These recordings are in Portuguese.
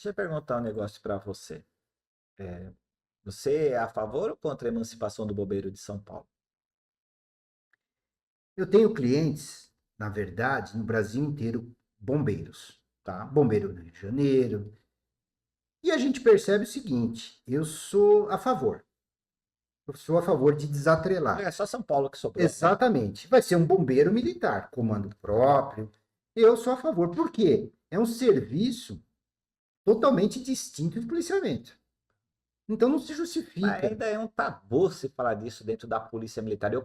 Deixa eu perguntar um negócio para você. É, Você é a favor ou contra a emancipação do bombeiro de São Paulo? Eu tenho clientes, na verdade, no Brasil inteiro, bombeiros, tá? Bombeiro do Rio de Janeiro. E a gente percebe o seguinte: eu sou a favor. Eu sou a favor de É desatrelar. só São Paulo que sobrou, né? Exatamente. Vai ser um bombeiro militar, comando próprio. Eu sou a favor. Por quê? É um serviço totalmente distinto de policiamento. Então não se Mas justifica. ainda é um tabu se falar disso dentro da polícia militar. Eu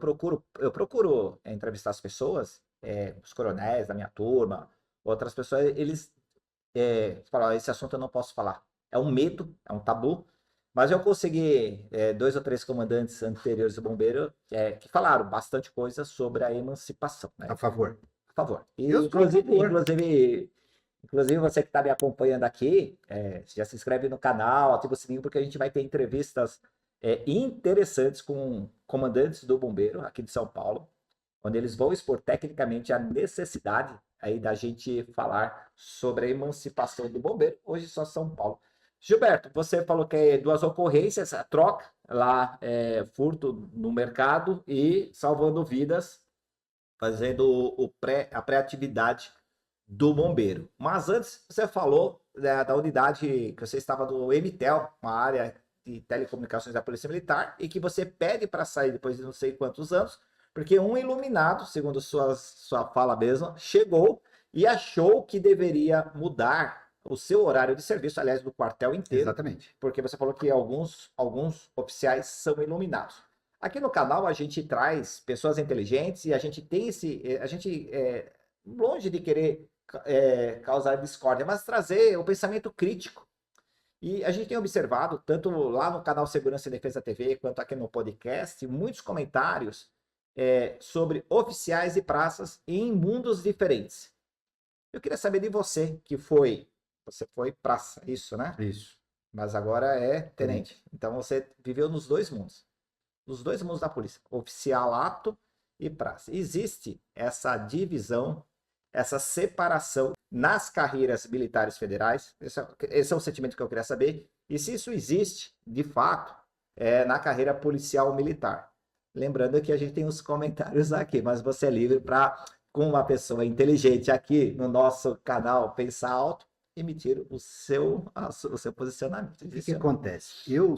procuro entrevistar as pessoas, os coronéis da minha turma, outras pessoas, eles falam, esse assunto eu não posso falar. É um medo, é um tabu. Mas eu consegui dois ou três comandantes anteriores do bombeiro que falaram bastante coisa sobre a emancipação, A né? favor. A favor. Eu E, sou a inclusive, favor. inclusive, inclusive você que está me acompanhando aqui, já se inscreve no canal, ativa o sininho, porque a gente vai ter entrevistas interessantes com comandantes do bombeiro aqui de São Paulo, onde eles vão expor tecnicamente a necessidade aí da gente falar sobre a emancipação do bombeiro, hoje só São Paulo. Gilberto, você falou que é duas ocorrências, a troca lá, furto no mercado e salvando vidas, fazendo a pré-atividade do bombeiro. Mas antes você falou da unidade que você estava do MTEL, uma área de telecomunicações da Polícia Militar, e que você pede para sair depois de não sei quantos anos, porque um iluminado, segundo sua fala mesmo, chegou e achou que deveria mudar o seu horário de serviço, aliás, do quartel inteiro, Exatamente. porque você falou que alguns oficiais são iluminados. Aqui no canal a gente traz pessoas inteligentes e a gente tem longe de querer causar discórdia, mas trazer o pensamento crítico. E a gente tem observado, tanto lá no canal Segurança e Defesa TV, quanto aqui no podcast, muitos comentários sobre oficiais e praças em mundos diferentes. Eu queria saber de você, você foi praça, isso, né? Isso. Mas agora é Tenente. tenente. Então você viveu nos dois mundos da polícia, oficialato e praça. Existe essa divisão, essa separação nas carreiras militares federais? Esse é o sentimento que eu queria saber. E se isso existe, de fato, na carreira policial militar. Lembrando que a gente tem os comentários aqui, mas você é livre para, com uma pessoa inteligente aqui no nosso canal Pensar Alto, emitir o seu posicionamento. O que que acontece? Eu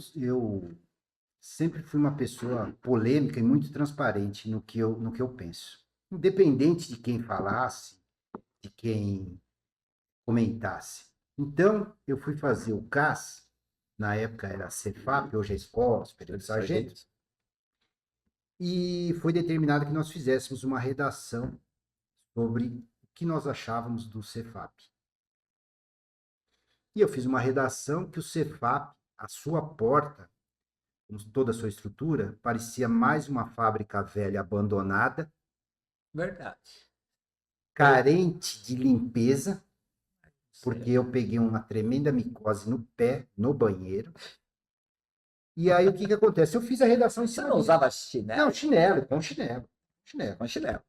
sempre fui uma pessoa polêmica e muito transparente no que eu penso. Independente de quem falasse, de quem comentasse. Então, eu fui fazer o CAS, na época era a Cefap, hoje é a Escola Superior de Sargento, e foi determinado que nós fizéssemos uma redação sobre o que nós achávamos do Cefap. E eu fiz uma redação que o Cefap, a sua porta, com toda a sua estrutura, parecia mais uma fábrica velha abandonada, Verdade. carente de limpeza, porque eu peguei uma tremenda micose no pé, no banheiro. E aí o que que acontece? Eu fiz a redação em Você cima não disso. usava Não, chinelo? chinelo, com chinelo. Chinelo. Com chinelo.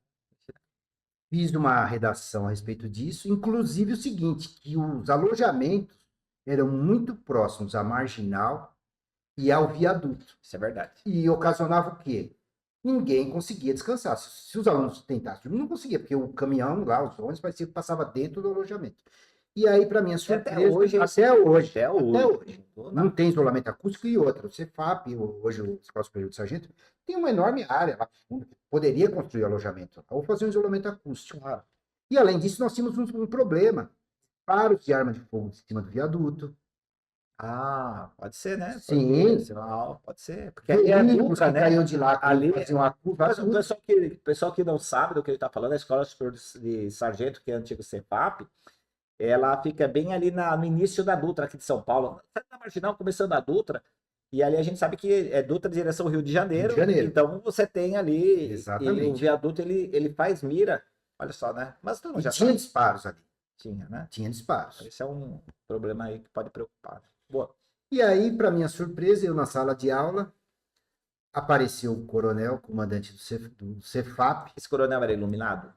Fiz uma redação a respeito disso, inclusive o seguinte, que os alojamentos eram muito próximos à marginal e ao viaduto. Isso é verdade. E ocasionava o quê? Ninguém conseguia descansar. Se os alunos tentassem dormir, não conseguia, porque o caminhão lá, os ônibus, parecia que passava dentro do alojamento. E aí, para minha E até surpresa, hoje, até até hoje, hoje, não não dá. tem isolamento acústico e outra. O Cefap, hoje o Escola Superior de Sargento, tem uma enorme área lá fundo, que poderia construir alojamento ou fazer um isolamento acústico. Claro. E além disso, nós tínhamos um problema. Disparos de arma de fogo em cima do viaduto. Ah, pode ser, né? Porque, Sim, sei lá, pode ser. Porque ali é veículos Dutra, que né? caíam de lá, Ali, faziam a curva, mas o tudo. pessoal que não sabe do que ele está falando, a Escola Superior de Sargento, que é antigo CEPAP, ela fica bem ali no início da Dutra, aqui de São Paulo. Sai na Marginal, começando a Dutra, e ali a gente sabe que é Dutra direção Rio de Rio de Janeiro, Janeiro. então você tem ali, e o Exatamente. viaduto ele faz mira, olha só, né? Mas todo mundo E já tinha sabe. disparos ali. Tinha, né? Tinha disparos. Esse é um problema aí que pode preocupar. Boa. E aí, para minha surpresa, eu na sala de aula, apareceu o coronel, comandante do Cefap. Esse coronel era iluminado?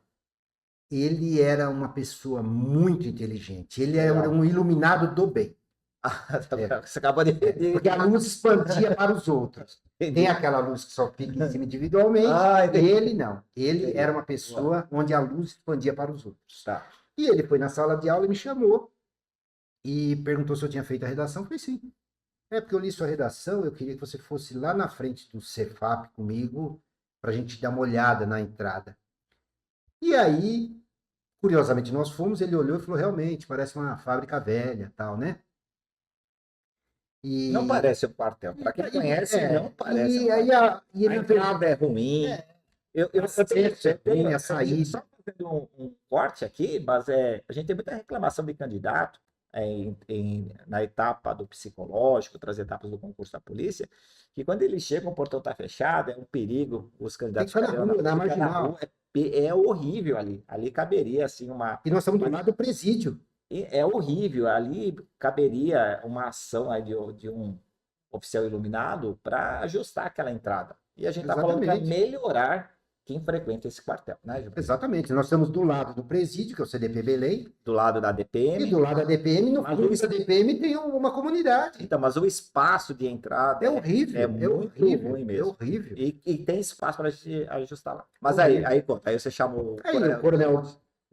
Ele era uma pessoa muito inteligente. Ele era Legal. um iluminado do bem. Você acabou de... Porque a luz expandia para os outros. Tem aquela luz que só fica em cima individualmente, entendi. ele não. Ele Entendi. era uma pessoa onde a luz expandia para os outros. Tá. E ele foi na sala de aula e me chamou e perguntou se eu tinha feito a redação. Eu falei, sim. É porque eu li sua redação, eu queria que você fosse lá na frente do Cefap comigo, para a gente dar uma olhada na entrada. E aí, curiosamente, nós fomos, ele olhou e falou, realmente, parece uma fábrica velha, tal, né? E, Não parece um quartel. Para quem conhece, não parece um e aí quartel. e ele A entrada é ruim. Eu ruim, a saída. só fazendo um corte aqui, mas a gente tem muita reclamação de candidato na etapa do psicológico, outras etapas do concurso da polícia, que quando eles chegam, o portão está fechado, é um perigo, os candidatos Tem que ficar na rua, na ficar marginal. é horrível ali. Ali caberia assim uma. E nós estamos do lado do presídio. É horrível. Ali caberia uma ação aí de um oficial iluminado para ajustar aquela entrada. E a gente está falando para melhorar quem frequenta esse quartel, né, Gilberto? Exatamente. Nós estamos do lado do presídio, que é o CDP Belém. Do lado da DPM. E do lado da DPM, no fundo da DPM tem uma comunidade. Então, mas o espaço de entrada é horrível. É muito ruim mesmo. É horrível. E tem espaço para a gente ajustar lá. Mas aí conta. Aí você chama o coronel. O coronel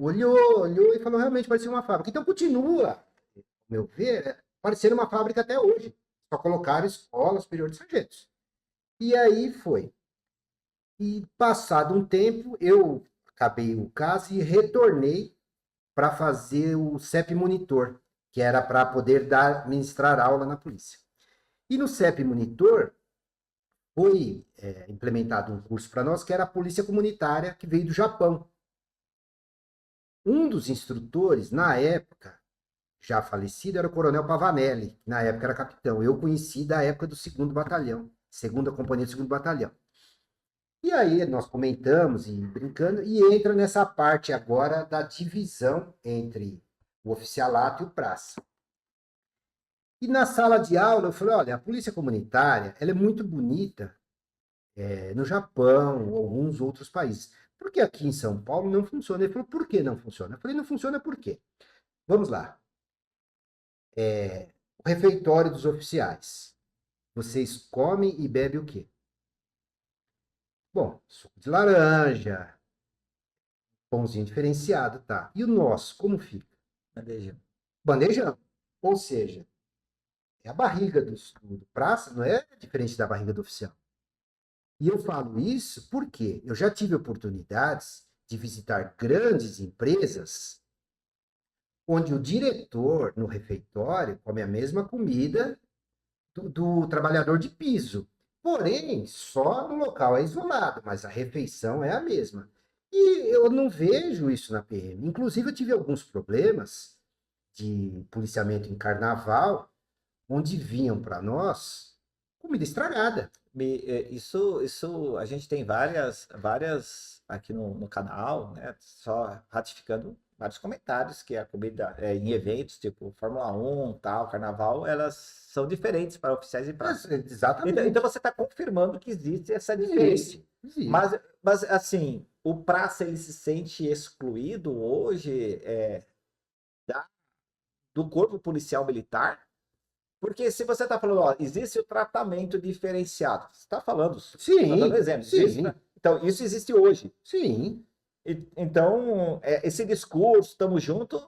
olhou e falou, realmente parecia uma fábrica. Então continua, ao meu ver, parecendo uma fábrica até hoje. Só colocaram Escola Superior de Sargentos. E aí foi. E passado um tempo, eu acabei o caso e retornei para fazer o CEP Monitor, que era para poder ministrar aula na polícia. E no CEP Monitor foi implementado um curso para nós que era a Polícia Comunitária, que veio do Japão. Um dos instrutores, na época, já falecido, era o Coronel Pavanelli, que na época era capitão. Eu conheci da época do 2º Batalhão, 2ª Companhia do 2º Batalhão. E aí nós comentamos e brincando, e entra nessa parte agora da divisão entre o oficialato e o praça. E na sala de aula eu falei, olha, a polícia comunitária ela é muito bonita no Japão ou alguns outros países. Por que aqui em São Paulo não funciona? Ele falou, por que não funciona? Eu falei, não funciona por quê? Vamos lá. O refeitório dos oficiais. Vocês comem e bebem o quê? Bom, suco de laranja, pãozinho diferenciado, tá. E o nosso, como fica? Bandejão. Bandejão. Ou seja, a barriga do praça não é diferente da barriga do oficial. E eu falo isso porque eu já tive oportunidades de visitar grandes empresas onde o diretor no refeitório come a mesma comida do trabalhador de piso. Porém, só no local é isolado, mas a refeição é a mesma. E eu não vejo isso na PM. Inclusive, eu tive alguns problemas de policiamento em carnaval, onde vinham para nós comida estragada. Isso a gente tem várias aqui no canal, né? Só ratificando vários comentários que a comida em eventos tipo Fórmula 1, tal, Carnaval, elas são diferentes para oficiais e praças. Exatamente. Então você está confirmando que existe essa diferença. Existe. Mas assim, o praça ele se sente excluído hoje do corpo policial militar? Porque se você está falando, ó, existe o tratamento diferenciado. Você está falando, sim, tá dando exemplo. Sim. Existe, né? Então, isso existe hoje. Sim. Então, esse discurso, estamos juntos,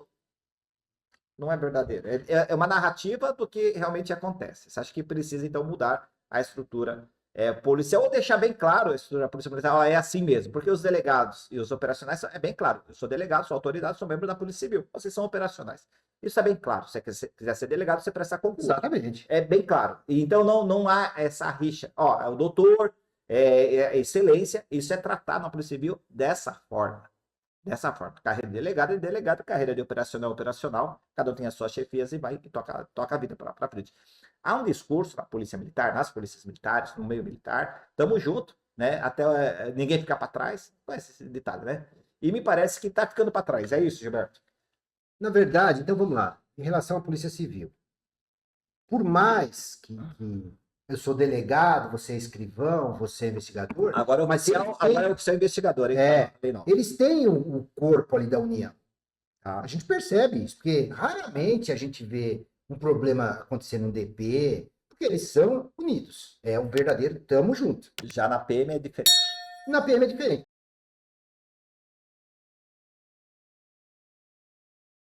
não é verdadeiro. É uma narrativa do que realmente acontece. Você acha que precisa, então, mudar a estrutura policial ou deixar bem claro a estrutura da Polícia Militar, ó, é assim mesmo. Porque os delegados e os operacionais, é bem claro. Eu sou delegado, sou autoridade, sou membro da Polícia Civil. Vocês são operacionais. Isso é bem claro. Se você quiser ser delegado, você presta concurso. Exatamente. É bem claro. Então, não há essa rixa. Ó, é o doutor, excelência, isso é tratado na Polícia Civil dessa forma. Dessa forma. Carreira de delegado é delegado, carreira de operacional é operacional, cada um tem as suas chefias e vai e toca a vida para frente. Há um discurso na Polícia Militar, nas polícias militares, no meio militar, estamos juntos, né? Até ninguém ficar para trás. Conhece esse ditado, né? E me parece que está ficando para trás. É isso, Gilberto? Na verdade, então vamos lá. Em relação à Polícia Civil. Por mais que eu sou delegado, você é escrivão, você é investigador. Agora é oficial investigador, hein? Eles têm o corpo ali da União. Tá? A gente percebe isso, porque raramente a gente vê um problema acontecendo no DP, porque eles são unidos. É um verdadeiro tamo junto. Já na PM é diferente. Na PM é diferente.